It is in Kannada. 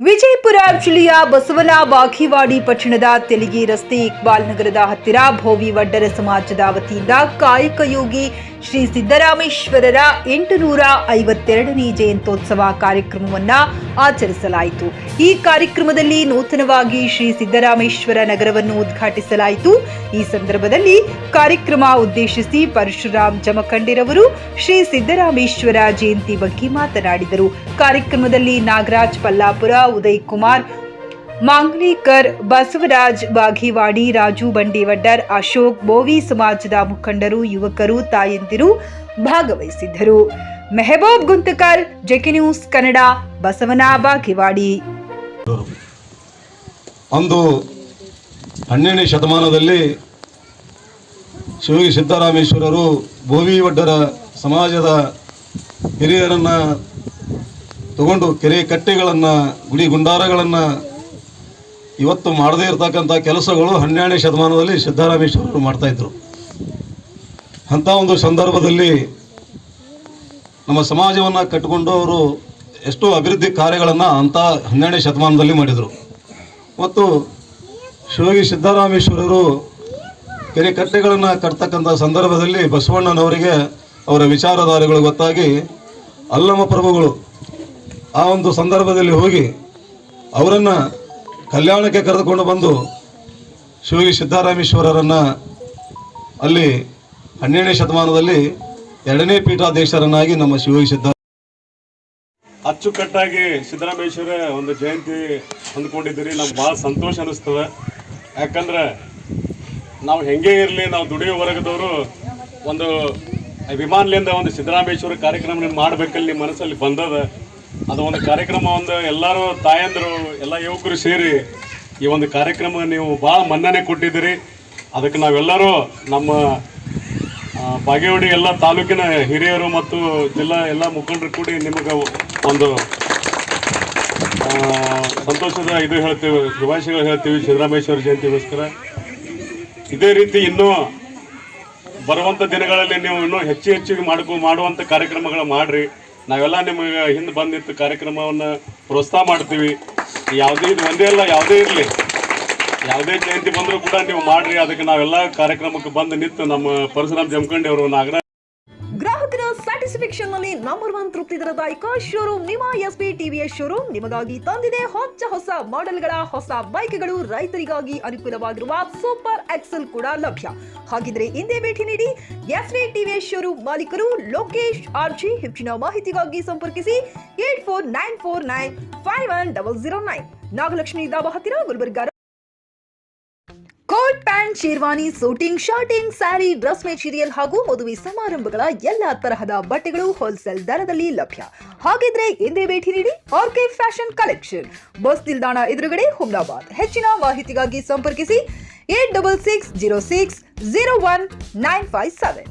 ವಿಜಯಪುರ ಜಿಲ್ಲೆಯ ಬಸವನ ಬಾಗೇವಾಡಿ ಪಟ್ಟಣದ ತೆಲಿಗಿ ರಸ್ತೆ ಇಕ್ಬಾಲ್ ನಗರದ ಹತ್ತಿರ ಭೋವಿ ವಡ್ಡರ ಸಮಾಜದ ವತಿಯಿಂದ ಕಾಯಕಯೋಗಿ ಶ್ರೀ ಸಿದ್ದರಾಮೇಶ್ವರರ 852ನೇ ಜಯಂತ್ಯೋತ್ಸವ ಕಾರ್ಯಕ್ರಮವನ್ನು ಆಚರಿಸಲಾಯಿತು. ಈ ಕಾರ್ಯಕ್ರಮದಲ್ಲಿ ನೂತನವಾಗಿ ಶ್ರೀ ಸಿದ್ದರಾಮೇಶ್ವರ ನಗರವನ್ನು ಉದ್ಘಾಟಿಸಲಾಯಿತು. ಈ ಸಂದರ್ಭದಲ್ಲಿ ಕಾರ್ಯಕ್ರಮ ಉದ್ದೇಶಿಸಿ ಪರಶುರಾಮ್ ಜಮಖಂಡಿರವರು ಶ್ರೀ ಸಿದ್ದರಾಮೇಶ್ವರ ಜಯಂತಿ ಬಗ್ಗೆ ಮಾತನಾಡಿದರು. ಕಾರ್ಯಕ್ರಮದಲ್ಲಿ ನಾಗರಾಜ್ ಪಲ್ಲಾಪುರ, ಉದಯ್ ಕುಮಾರ್ ಮಾಂಗ್ಲಿಕರ್, ಬಸವರಾಜ್ ಬಾಗೇವಾಡಿ, ರಾಜು ಬಂಡೇವಡ್ಡರ್, ಅಶೋಕ್, ಬೋವಿ ಸಮಾಜದ ಮುಖಂಡರು, ಯುವಕರು, ತಾಯಂದಿರು ಭಾಗವಹಿಸಿದ್ದರು. Mehboob Guntakal, JK news Kannada, Basavana Bagewadi. ಅಂದು 12ನೇ ಶತಮಾನದಲ್ಲಿ ಶ್ರೀ ಸಿದ್ದರಾಮೇಶ್ವರರು ಬೋವಿ ವಡ್ಡರ ಸಮಾಜದ ಹಿರಿಯರನ್ನು ತಗೊಂಡು ಕೆರೆ ಕಟ್ಟೆಗಳನ್ನು, ಗುಡಿ ಗುಂಡಾರಗಳನ್ನು ಇವತ್ತು ಮಾಡದೇ ಇರತಕ್ಕಂಥ ಕೆಲಸಗಳು 12ನೇ ಶತಮಾನದಲ್ಲಿ ಸಿದ್ದರಾಮೇಶ್ವರರು ಮಾಡ್ತಾಯಿದ್ರು. ಅಂಥ ಒಂದು ಸಂದರ್ಭದಲ್ಲಿ ನಮ್ಮ ಸಮಾಜವನ್ನು ಕಟ್ಟಿಕೊಂಡು ಅವರು ಎಷ್ಟೋ ಅಭಿವೃದ್ಧಿ ಕಾರ್ಯಗಳನ್ನು ಅಂಥ 12ನೇ ಶತಮಾನದಲ್ಲಿ ಮಾಡಿದರು. ಮತ್ತು ಶ್ರೀ ಸಿದ್ದರಾಮೇಶ್ವರರು ಕೆರೆ ಕಟ್ಟೆಗಳನ್ನು ಕಟ್ತಕ್ಕಂಥ ಸಂದರ್ಭದಲ್ಲಿ ಬಸವಣ್ಣನವರಿಗೆ ಅವರ ವಿಚಾರಧಾರೆಗಳು ಗೊತ್ತಾಗಿ ಅಲ್ಲಮ ಪ್ರಭುಗಳು ಆ ಒಂದು ಸಂದರ್ಭದಲ್ಲಿ ಹೋಗಿ ಅವರನ್ನು ಕಲ್ಯಾಣಕ್ಕೆ ಕರೆದುಕೊಂಡು ಬಂದು ಶ್ರೀ ಸಿದ್ದರಾಮೇಶ್ವರರನ್ನು ಅಲ್ಲಿ 12ನೇ ಶತಮಾನದಲ್ಲಿ 2ನೇ ಪೀಠಾಧೀಶರನ್ನಾಗಿ ನಮ್ಮ ಶ್ರೀ ಅಚ್ಚುಕಟ್ಟಾಗಿ ಸಿದ್ದರಾಮೇಶ್ವರ ಒಂದು ಜಯಂತಿ ಅಂದ್ಕೊಂಡಿದ್ದೀರಿ. ನಮ್ಗೆ ಭಾಳ ಸಂತೋಷ ಅನ್ನಿಸ್ತದೆ. ಯಾಕಂದ್ರೆ ನಾವು ಹೆಂಗೆ ಇರಲಿ, ನಾವು ದುಡಿಯೋ ವರ್ಗದವರು ಒಂದು ಅಭಿಮಾನದಿಂದ ಒಂದು ಸಿದ್ದರಾಮೇಶ್ವರ ಕಾರ್ಯಕ್ರಮ ಮಾಡಬೇಕಲ್ಲಿ ನಿಮ್ಮ ಮನಸ್ಸಲ್ಲಿ ಬಂದದ. ಅದು ಒಂದು ಕಾರ್ಯಕ್ರಮ, ಒಂದು ಎಲ್ಲರೂ ತಾಯಂದರು ಎಲ್ಲ ಯುವಕರು ಸೇರಿ ಈ ಒಂದು ಕಾರ್ಯಕ್ರಮ ನೀವು ಭಾಳ ಮನ್ನಣೆ ಕೊಟ್ಟಿದ್ದೀರಿ. ಅದಕ್ಕೆ ನಾವೆಲ್ಲರೂ ನಮ್ಮ ಬಾಗೇವಾಡಿ ಎಲ್ಲ ತಾಲೂಕಿನ ಹಿರಿಯರು ಮತ್ತು ಜಿಲ್ಲಾ ಎಲ್ಲ ಮುಖಂಡರು ಕೂಡಿ ನಿಮಗೆ ಒಂದು ಸಂತೋಷದ ಇದು ಹೇಳ್ತೀವಿ, ಶುಭಾಶಯಗಳು ಹೇಳ್ತೀವಿ ಸಿದ್ದರಾಮೇಶ್ವರ ಜಯಂತಿಗೋಸ್ಕರ. ಇದೇ ರೀತಿ ಇನ್ನೂ ಬರುವಂಥ ದಿನಗಳಲ್ಲಿ ನೀವು ಇನ್ನೂ ಹೆಚ್ಚಿಗೆ ಮಾಡುವಂಥ ಕಾರ್ಯಕ್ರಮಗಳು ಮಾಡಿರಿ. ನಾವೆಲ್ಲ ನಿಮಗೆ ಹಿಂದೆ ಬಂದಿತ್ತು ಕಾರ್ಯಕ್ರಮವನ್ನು ಪ್ರೋತ್ಸಾಹ ಮಾಡ್ತೀವಿ. ಯಾವುದೇ ಇದು ಒಂದೇ ಅಲ್ಲ, ಯಾವುದೇ ಇರಲಿ, ಯಾವುದೇ ಜಯಂತಿ ಬಂದರೂ ಕೂಡ ನೀವು ಮಾಡಿರಿ. ಅದಕ್ಕೆ ನಾವೆಲ್ಲ ಕಾರ್ಯಕ್ರಮಕ್ಕೆ ಬಂದು ನಿಂತು ನಮ್ಮ ಪರಶುರಾಮ್ ಜಮಖಂಡಿ ಅವರು ನಾಗರಾಜ್. ಗ್ರಾಹಕರ ಸ್ಯಾಟಿಸ್ಫ್ಯಾಕ್ಷನ್ ನಲ್ಲಿ ನಂಬರ್ 1 ತೃಪ್ತಿದಾಯಕ ಶೋರೂಮ್ ನಿಮ್ಮ ಎಸ್ಪಿ ಟಿವಿಎಸ್ ಶೋರೂಮ್ ನಿಮಗಾಗಿ ತಂದಿದೆ ಹೊಸ ಮಾಡೆಲ್ಗಳ ಹೊಸ ಬೈಕ್ಗಳು. ರೈತರಿಗಾಗಿ ಅನುಕೂಲವಾಗಿರುವ ಸೂಪರ್ ಎಕ್ಸೆಲ್ ಕೂಡ ಲಭ್ಯ. ಹಾಗಿದ್ರೆ ಹಿಂದೆ ಭೇಟಿ ನೀಡಿ ಎಸ್ಪಿ ಟಿವಿಎಸ್ ಶೋರೂಮ್ ಮಾಲೀಕರು ಲೋಕೇಶ್ ಆರ್ಜಿ. ಹೆಚ್ಚಿನ ಮಾಹಿತಿಗಾಗಿ ಸಂಪರ್ಕಿಸಿ 8494951009, ನಾಗಲಕ್ಷ್ಮಿ ದಾಬಾ ಹತ್ತಿರ, Gulbarga. Coat pant, sherwani, suiting, shirting, sari, dress material ಹಾಗೂ ಮದುವೆ ಸಮಾರಂಭಗಳ ಎಲ್ಲ ತರಹದ ಬಟ್ಟೆಗಳು ಹೋಲ್ಸೇಲ್ ದರದಲ್ಲಿ ಲಭ್ಯ. ಹಾಗಿದ್ರೆ ಹಿಂದೆ ಭೇಟಿ ನೀಡಿ ಆರ್ಕೆ ಫ್ಯಾಷನ್ ಕಲೆಕ್ಷನ್, ಬಸ್ ನಿಲ್ದಾಣ ಎದುರುಗಡೆ, ಹುಮ್ನಾಬಾದ್. ಹೆಚ್ಚಿನ ಮಾಹಿತಿಗಾಗಿ ಸಂಪರ್ಕಿಸಿ 8660601957.